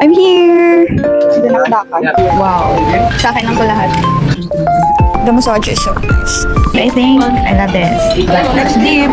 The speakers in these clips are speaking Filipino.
I'm here! Dinakdakan. Wow. Sa akin lang ko lahat. The massage is so nice. I think I love this. Next dip.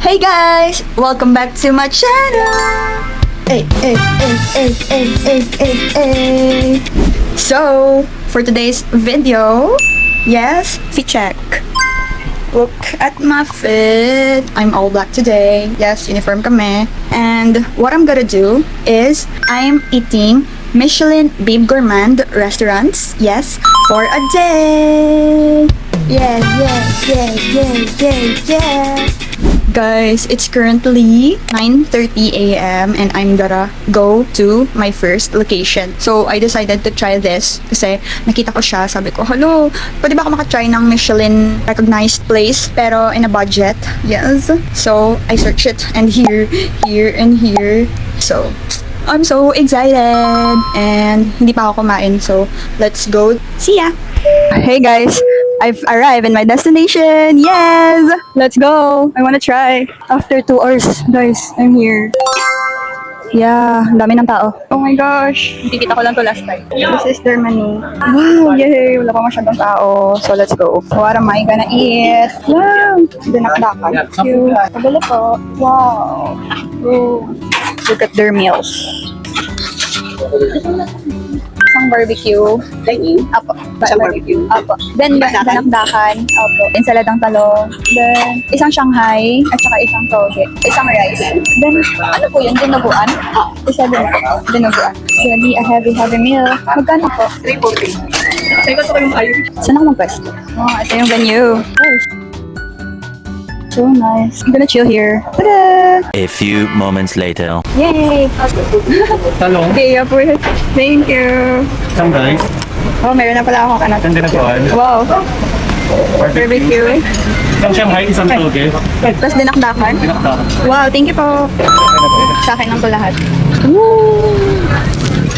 Hey guys! Welcome back to my channel! Hey, hey, hey, hey, hey, hey, hey, hey. So, for today's video, yes, fit check. Look at my fit. I'm all black today. Yes, uniform kami. And what I'm gonna do is I'm eating Michelin Babe Gourmand restaurants. Yes, for a day. Yeah, yeah, yeah, yeah, yeah, yeah. Guys, it's currently 9:30 a.m. and I'm gonna go to my first location. So, I decided to try this kasi nakita ko siya. Sabi ko, hello, pwede ba ako makatry ng Michelin recognized place pero in a budget? Yes. So, I searched it and here, and here. So, I'm so excited and hindi pa ako kumain. So, let's go. See ya! Hey guys, I've arrived in my destination. Yes! Let's go! I wanna try. After 2 hours, guys, I'm here. Yeah, ang dami ng tao. Oh my gosh! Nakikita ko lang to last time. This is their menu. Wow! Yay! Wala pa masyadong tao. So, let's go. What am I gonna eat? Wow! Dinakdakan. Cute. Kabalo po. Wow! Oh. Look at their meals. Isang barbecue. Apo. Isang barbecue. Apo. Then, danakdakan. Apo. Ensaladang talong. Then, isang Shanghai. At saka isang toge. Isang rice. Then, ano po yun? Dinuguan? Isa din po. Dinuguan. Really, a heavy meal. Magkano po? 340. Say ko ito kayong kayo. Saan ako mag-pwesto? Oh, ito yung venue. Nice. So nice. I'm gonna chill here. Ta-da! A few moments later. Yay! Talong. Okay, po. Thank you. Isang guys. Oh, meron na pala akong anak. Isang dinaguan. Wow. Barbecue. Isang Shanghai, isang toge. Tapos dinakdakan. Pinakta. Wow, thank you po. Sa akin lang to lahat. Woo!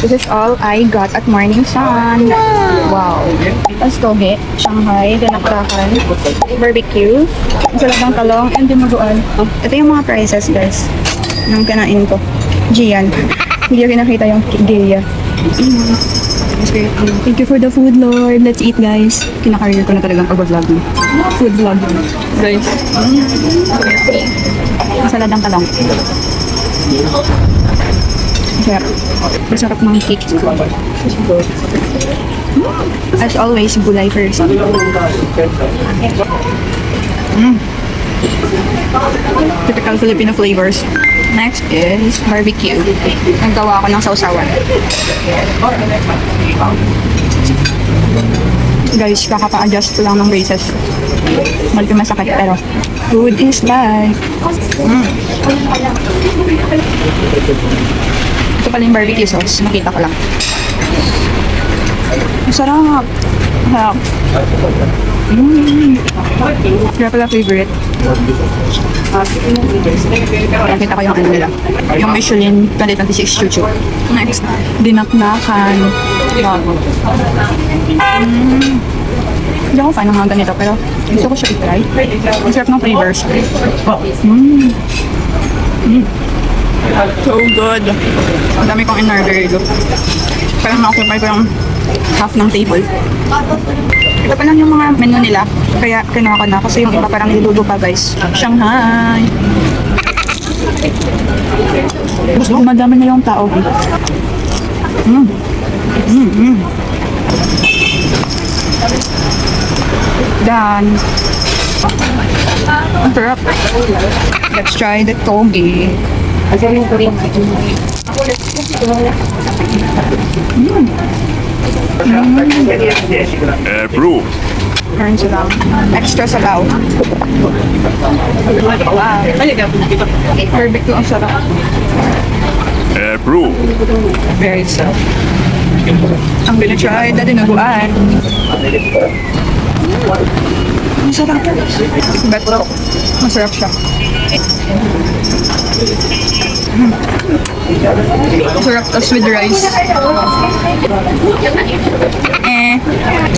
This is all I got at Morning Sun. Wow. Tapos toge, Shanghai, dinakdakan, barbecue, ensaladang talong, and dinuguan. Ito yung mga prices, guys. Nung kinain ko. Gian. Hindi ko kinakita yung Gaya. Thank you for the food, Lord. Let's eat, guys. Kinakarir ko na talagang pag-vlog mo. Food vlog, guys. Ensaladang talong. Masarap. Masarap ng cake. As always, gulay first. Typical Filipino flavors. Next is barbecue. Naggawa ako ng sausawan. Guys, kakapa-adjust ko lang ng braces. Malaki masakit pero food is life. Ito pala yung barbecue sauce. Nakita ko lang. Masarap. Masarap. Kaya pala favorite. Nakita ko yung ano nila. Yung Michelin 2026 chuchu. Next, dinakdakan. Hindi ako fan ng mga ganito pero gusto ko siya i-try. Ang sarap ng flavors. So good. Ang dami kong in-order ito. Parang na-occupy ko yung half ng table. Ito pa lang yung mga menu nila. Kaya kinuha ko na kasi yung iba parang niluluto pa, guys. Shanghai. Gusto ko madami na yung tao. Done. Ang sarap. Let's try the toge. Approved. Meron silang extra sabaw. Wow. Barbecue ang sarap. Approved. Very sarap. I'm gonna try the dinuguan. Masarap. Beto. Masarap siya. Sarap, tas with rice.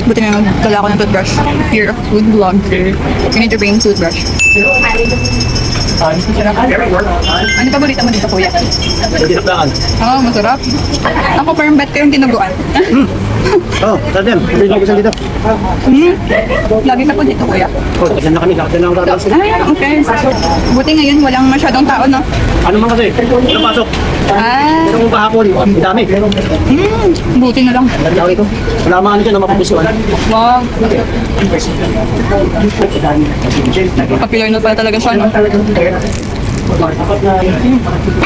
Buti na nagdala ako ng toothbrush. Fear of food vlog. You need to bring toothbrush. Ano paborito mo dito, kuya? Dinakdakan. Oo, masarap. Ako parang bet ko yung tinuguan. Oh, Tadem. Hindi ko gusto dito. Lagi ka po dito, kuya. Oh, tignan na kami. Tignan na ang tatas. Ay, okay. Buti ngayon walang masyadong tao, no? Ano man kasi? Ano pasok? Ah, Pero kung kahapon, ang dami. buti na lang. Tawag ito. Wala mga ano dyan na mapapusuan. Wow. Kapiloy na pala talaga siya, no?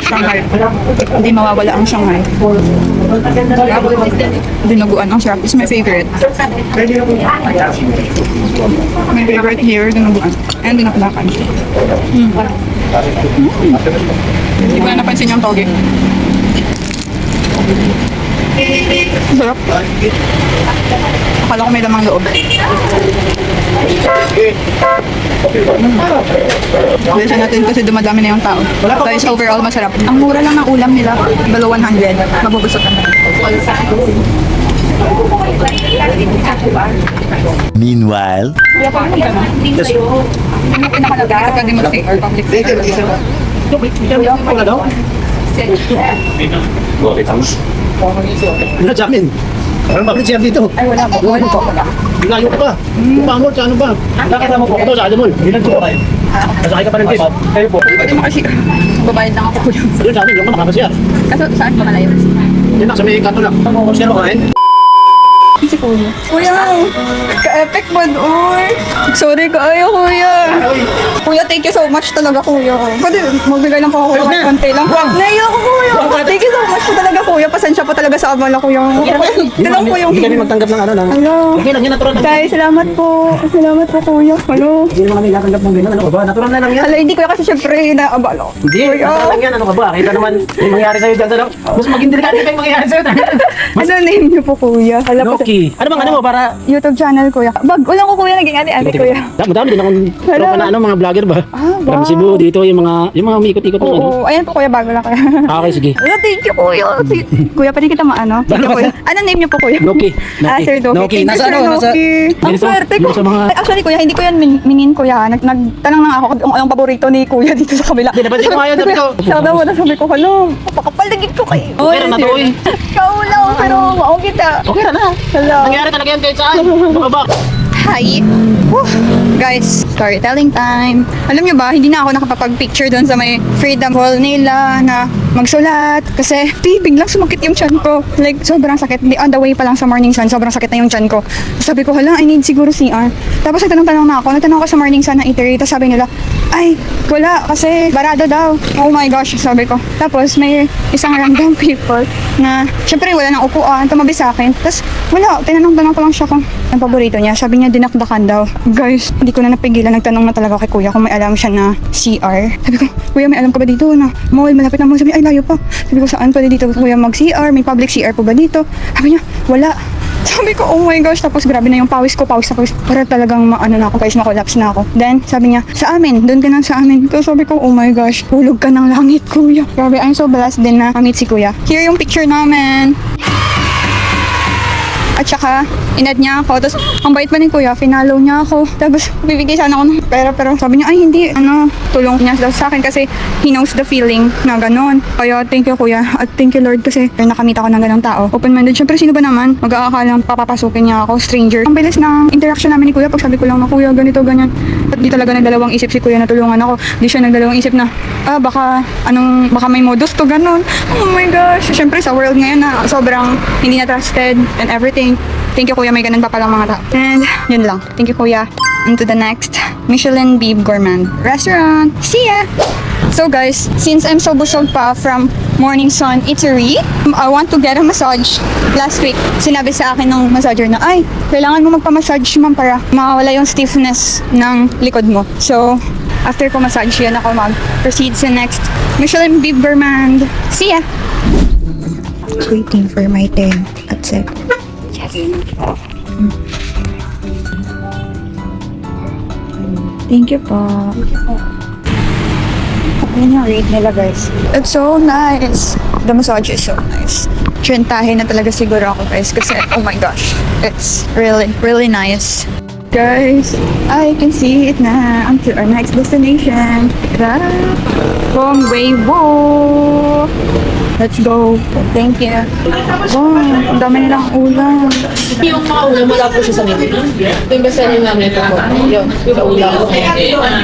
Shanghai. Hindi mawawala ang Shanghai. Dinuguan ang sarap. It's my favorite. My favorite here, dinuguan. And dinakdakan. Hindi ko na napansin yung toge. Sarap. Akala ko may lamang loob. Bilisan natin kasi dumadami na yung tao. Guys, overall masarap. Ang mura lang ng ulam nila. Below 100. Mabubusog ka na. Meanwhile, Kuya, paano ka na? Ano pinakalagay kapag di mo say or public figure? Wala daw? Wala jamin. Parang mablit siya dito. Ay, wala po. Wala po. Wala. Layo ka pa. Pangol sa ano ba? Nakita mo po ito sa Adamol. Bilang ko kayo. Nasakay ka pa ng tip. Kayo po. Pwede mo kasi babayad lang ako. Doon sa amin, yung makakasya. Kaso saan ba malayo? Yan lang, sa may kanto lang. Sino ka kain? Si Kuya. Kuya! Ka-epic man, uy! Sorry ka, ayaw, Kuya! Kuya, thank you so much talaga, Kuya. Pwede, magbigay lang po ako Huwag kahit na. konti lang. Naiyo ako, Kuya! Thank you so much po talaga, Kuya. Pasensya po talaga sa abala, Kuya. Tilang po yung... Hindi kami magtanggap ng ano lang. Hello. Okay lang, yan natural. Guys, salamat po. Salamat po, Kuya. Hello. Hindi naman kami natanggap ng gano'n. Ano ka ba? Natural na lang yan. Hala, hindi Kuya kasi syempre naabala. Hindi, natural lang yan. Ano ka ba? Kita naman yung mangyari sa'yo dyan sa lang. Mas maging delikado pa yung mangyari sa'yo. Ano name niyo po, Kuya? Hala po. Loki. Ano bang ano mo para... YouTube channel, Kuya. Wala ko, Kuya. Naging ate-ate, Kuya. Madami din akong tropa na ano, mga vlogger ba? Ah, wow. From Cebu, dito yung mga umiikot-ikot na ano. Oo, ayan po, Kuya. Bago lang, Kuya. Okay, sige. Hello, thank you, Kuya. Kuya, pwede kita maano? Thank you, Ano ba, Kuya. Ano name niyo po, Kuya? Noki. Ah, Sir Noki. Noki. Thank you, Nasa Sir ano? Nasa... Noki. Ang Dito, swerte ko. dito sa mga... Ay, actually, Kuya, hindi ko yan mingin, Kuya. Nagtanong lang ako kung anong paborito ni Kuya dito sa kabila. Hindi, napansin ko nga yun, sabi ko. Sabi ko, hala, papakapaligid ko kayo. Okay na, natuloy. Ikaw lang, pero maong kita. Okay na na. Hala. Nangyari talaga yan kahit saan. Ano ba? Hi! Woo! Guys, storytelling time. Alam nyo ba, hindi na ako nakapapag-picture doon sa may freedom wall nila na magsulat. Kasi, biglang sumakit yung chan ko. Like, sobrang sakit. On the way pa lang sa morning sun, sobrang sakit na yung chan ko. Sabi ko, hala, I need siguro CR. Tapos nagtanong na ako. Nagtanong ako sa morning sun ng eatery. Tapos sabi nila, ay, wala, kasi barado daw. Oh my gosh, sabi ko. Tapos may isang random people na, syempre wala nang upuan, tumabi sa akin. Tapos, wala, tinanong ko lang siya kung ang paborito niya. Sabi niya, dinakdakan daw. Guys, hindi ko na napigilan. Nagtanong na talaga kay Kuya kung may alam siya na CR. Sabi ko, Kuya, may alam ka ba dito na mall, malapit na mall? Sabi niya, ay, layo pa. Sabi ko, saan pwede dito, Kuya, mag-CR? May public CR po ba dito? Sabi niya, wala. Sabi ko, oh my gosh, tapos grabe na yung pawis ko, pawis. Para talagang ano na ako, guys, makollapse na ako. Then, sabi niya, sa amin, doon ka na sa amin. So, sabi ko, oh my gosh, hulog ka ng langit, Kuya. Grabe, I'm so blessed din na meet si Kuya. Here yung picture namin. At saka, inad niya ako. Tapos, ang bait pa ni Kuya, finalo niya ako. Tapos, bibigay sana ako ng pera. Pero sabi niya, ay hindi, tulong niya daw sa akin kasi he knows the feeling na ganon. Kaya, thank you Kuya. At thank you Lord kasi nakamit ako ng ganong tao. Open-minded. Siyempre, sino ba naman? Mag-aakalang papapasukin niya ako, stranger. Ang bilis ng interaction namin ni Kuya. Pag sabi ko lang na, Kuya, ganito, ganyan. At di talaga nagdalawang isip si Kuya na tulungan ako. Di siya nagdalawang isip na, baka may modus to, ganon. Oh my gosh. Siyempre, sa world ngayon na sobrang hindi na trusted and everything. Thank you, Kuya. May ganun pa palang mga tao. And, yun lang. Thank you, Kuya. On to the next Michelin Beef Gourmand Restaurant. See ya! So, guys, since I'm so busog pa from Morning Sun Eatery, I want to get a massage. Last week, sinabi sa akin ng massager na, ay, kailangan mo magpa-massage, ma'am, para mawala yung stiffness ng likod mo. So, after ko massage, yan ako mag-proceed sa next Michelin Beef Gourmand. See ya! Waiting for my turn. That's it. Thank you po. Yan yung rate nila, guys. It's so nice. The massage is so nice. Trintahin na talaga siguro ako, guys, kasi oh my gosh, it's really, really nice. Guys, I can see it na. On to our next destination. From Weibo. Let's go. Thank you. Wow, ang dami nilang ulam. Yung mga ulam, wala po siya sa menu. Ito yung bestseller namin ito po. Yun, yung ulam.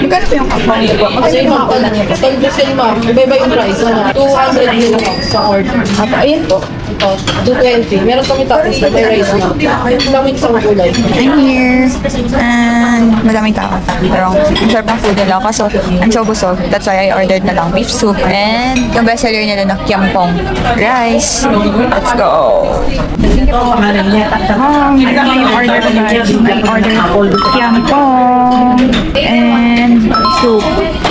Magkano po yung kapang? Kasi yung mga ulam, pag gusto nyo ma'am, iba-iba yung price. 200 yun sa order. At ayun po, ito, 220. Meron kami tapos na may rice na. Lamig sa ulam. I'm here. And madaming tao. Pero ang sarap ng food nila. Kaso I'm so busog. That's why I ordered na lang beef soup. And yung best seller nila na kiampong rice. Let's go. Oh, yung order ko guys. I ordered kiampong and soup.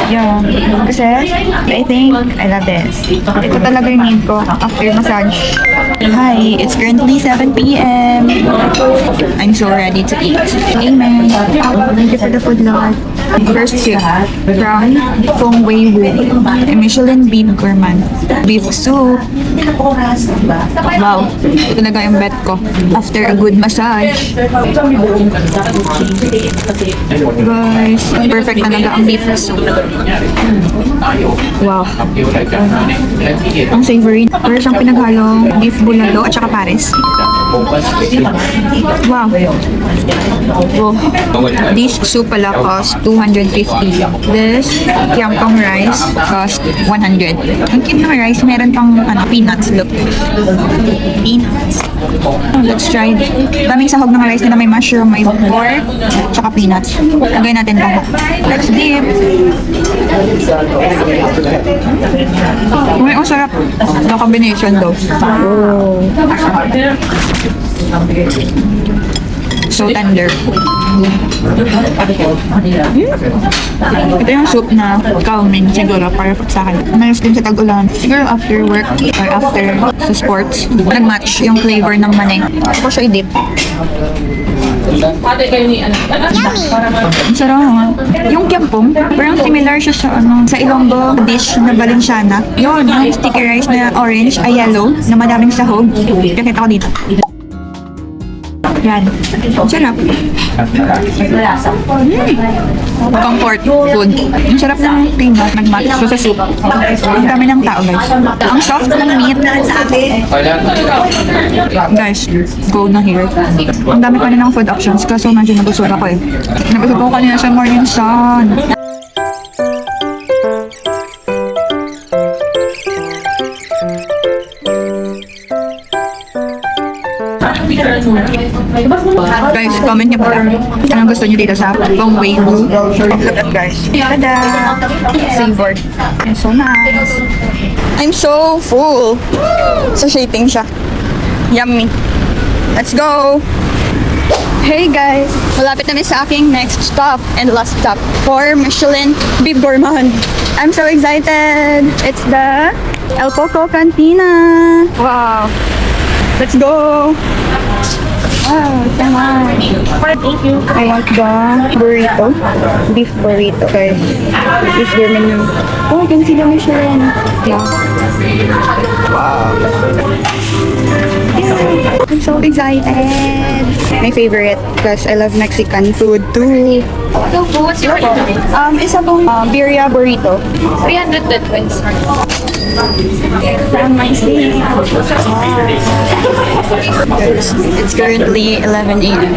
Yeah. Kasi I think I love this. Ito talaga yung need ko after massage. Hi, it's currently 7 p.m. I'm so ready to eat. Amen. Thank you for the food, Lord. First soup from Fong Wei Wu, a Michelin beef gourmand. Beef soup. Wow, ito talaga yung bet ko. After a good massage. Guys, perfect talaga ang beef soup. Wow. Ang savory. Pero siyang pinaghalong beef bulalo at saka pares. Wow. Oh. This soup pala cost 250. This kiampong rice cost 100. Ang cute ng rice, meron pang peanuts. Look. Peanuts. Let's try. Daming sahog ng rice nila. May mushroom, may pork, tsaka peanuts. Lagay natin lahat. Let's dip. Uy, ang sarap. The combination daw. Oh. So tender. Ito yung soup na calming siguro para sa akin. Mayroon din sa tag-ulan. Siguro after work or after sa sports, nag-match yung flavor ng maning. Ako siya i-dip. Ang sarap. Yung kiampong, parang similar siya sa sa Ilonggo dish na Valenciana. Yun, yung sticky rice na orange, ay yellow, na madaming sahog. Nakita ko dito. Yan. Sarap. Comfort food. Ang sarap ng peanut. Nag-match ko sa soup. Ang dami ng tao, guys. Ang soft ng meat. Guys, go na here. Ang dami pa rin ng food options kasi medyo nabusog ako eh. Nabusog ako kanina sa morning sun. Guys, comment niyo po anong gusto niyo dito sa Fong Wei Wu. Look at guys. Tada! Savored. It's so nice. I'm so full. Satiating siya. Yummy. Let's go! Hey guys! Malapit namin sa aking next stop and last stop for Michelin Beef Gourmand. I'm so excited! It's the El Poco Cantina! Wow! Let's go! Wow, come on. Thank you. I want the burrito. Beef burrito. Okay. This is their menu. Oh, I can see the Michelin. Yeah. Wow. I'm so excited. My favorite because I love Mexican food too. What's your order? Isa pong birria burrito. 300 dead twins. It's currently 11 a.m.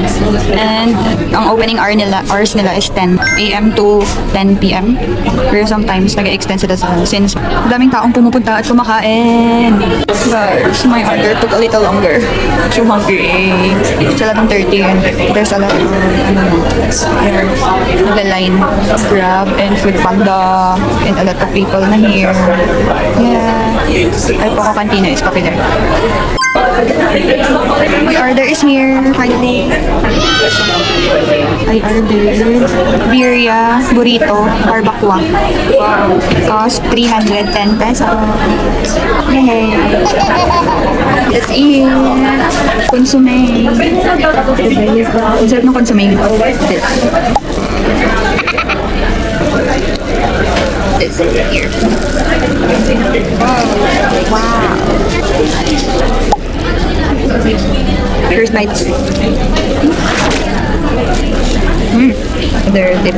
and ang opening hours nila is 10 a.m. to 10 p.m. Pero sometimes nag-extend sila since daming taong pumupunta at kumakain. Guys, my order took a little longer. So hungry. It's 11:30 and there's a lot of the line Grab and Food Panda and a lot of people na here. Yeah. El Poco Cantina is popular. My order is here, finally. I ordered birria, burrito, barbacoa. Cost 310 pesos. Yay! Let's eat! Consomme. Ang sarap ng consomme. this here. Wow. First bite. They're dip.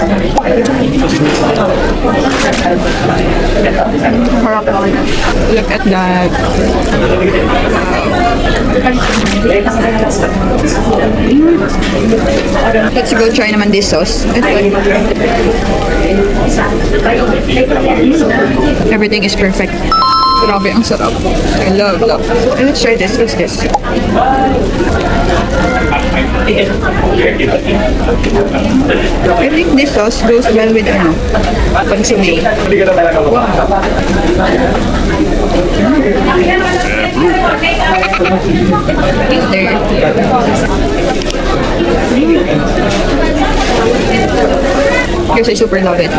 Look at that. Let's go try naman this sauce. Everything is perfect. Grabe, ang sarap. I love. And let's try this. What's this? I think this sauce goes well with pansumay. Because I super love it.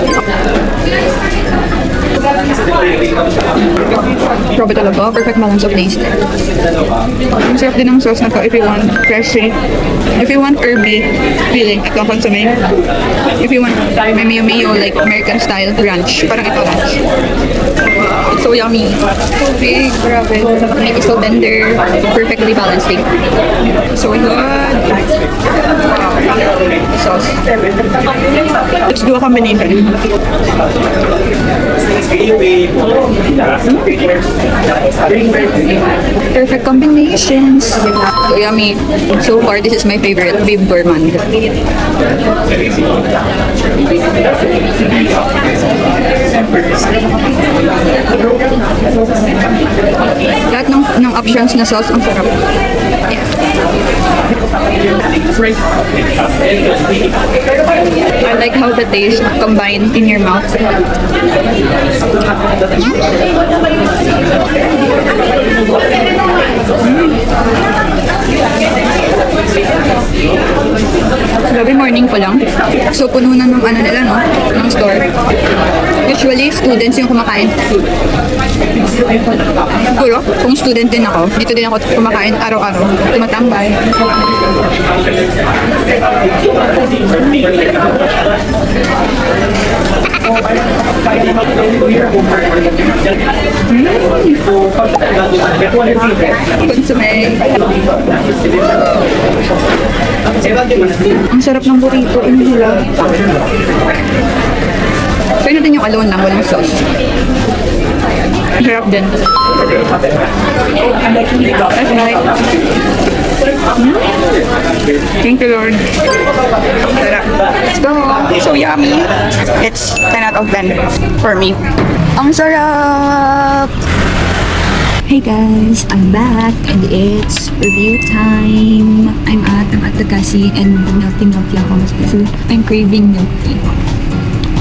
Grabe talaga, perfect balance of taste. Ang sarap din ng sauce na to if you want freshy. If you want herby feeling, ito ang consomme. If you want may mayo like American style ranch, parang ito ranch. It's so yummy. So big, grabe. Meat is so tender, perfectly balanced steak. So good. Sauce. Let's do a combination. Perfect combinations. So yummy. So far, this is my favorite, beef gourmand. Lahat ng options na sauce ang sarap. Yeah. I like how the taste combine in your mouth. Grabe, morning pa lang. So, puno na ng nila, no? Ng store. Usually, students yung kumakain. Siguro, kung student din ako, dito din ako kumakain araw-araw. Tumatambay. Consomme. Ang sarap ng burrito. Try natin yung alone lang, walang sauce. Sarap din. That's right. Thank you, Lord. Sarap. Let's go. So yummy. It's 10 out of 10 for me. Ang sarap! Hey guys, I'm back and it's review time. I'm at the kasi and milky ako. So I'm craving milk tea.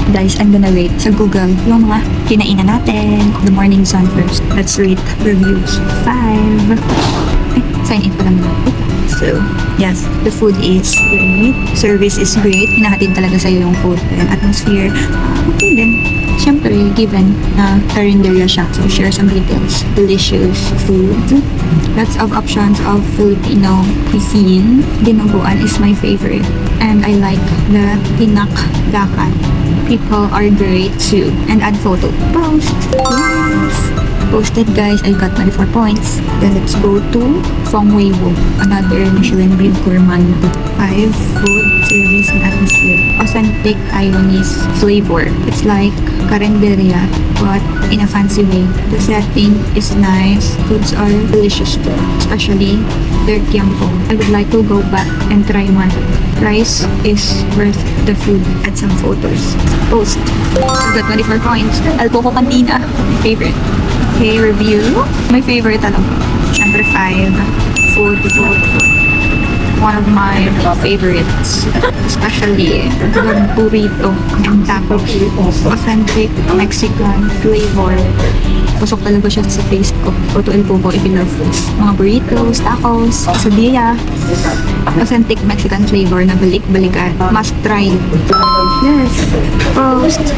Guys, I'm gonna rate sa Google yung mga kinainan natin. The morning sun first. Let's rate reviews. 5. Ay, sign in pa lang na. So, yes, the food is great. Service is great. Hinahatid talaga sa'yo yung food. And atmosphere, okay din. Siyempre, given na carinderia siya. So, share some details. Delicious food. Lots of options of Filipino cuisine. Dinuguan is my favorite. And I like the pinakdakan. People are great too. And add photo. Post. Yes. Posted guys, I got 24 points. Then let's go to Fong Wei Wu. Another Michelin Beef Gourmand. 5. Food, service, and atmosphere. Authentic Taiwanese flavor. It's like carinderia, but in a fancy way. The setting is nice. Foods are delicious too. Especially their kiampo. I would like to go back and try one. Price is worth the food. Add some photos. Post. I got 24 points. Alpoco Cantina. My favorite. Okay, review. My favorite Siyempre 5. Food. One of my favorites. Especially the burrito and tacos. Authentic Mexican flavor. Pasok talaga siya sa taste ko. Puto el Pogo if you love mga burritos, tacos, quesadilla. Authentic Mexican flavor na balik-balikan. Must try. Yes. Post.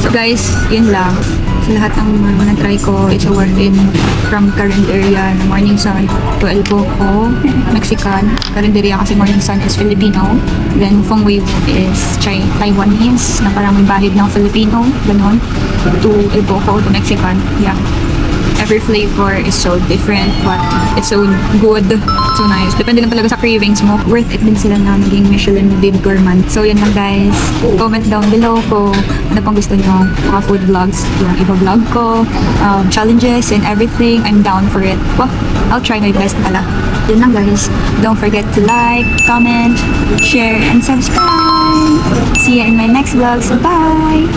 So guys, yun lang. sa lahat ng mga na-try ko, it's a work-in from Carinderia na Morning Sun to El Boco, Mexican. Carinderia kasi Morning Sun is Filipino. Then Feng Wei is Taiwanese na parang may bahid ng Filipino, ganon. To El Boco to Mexican. Yeah. Every flavor is so different but it's so good, so nice. Depende lang talaga sa cravings mo. Worth it din sila na maging Michelin Bib Gourmand. So yun lang guys. Comment down below kung ano pang gusto nyo. Mga food vlogs, yung iba vlog ko, challenges and everything. I'm down for it. Well, I'll try my best pala. Yun lang guys. Don't forget to like, comment, share, and subscribe. See you in my next vlogs. Bye!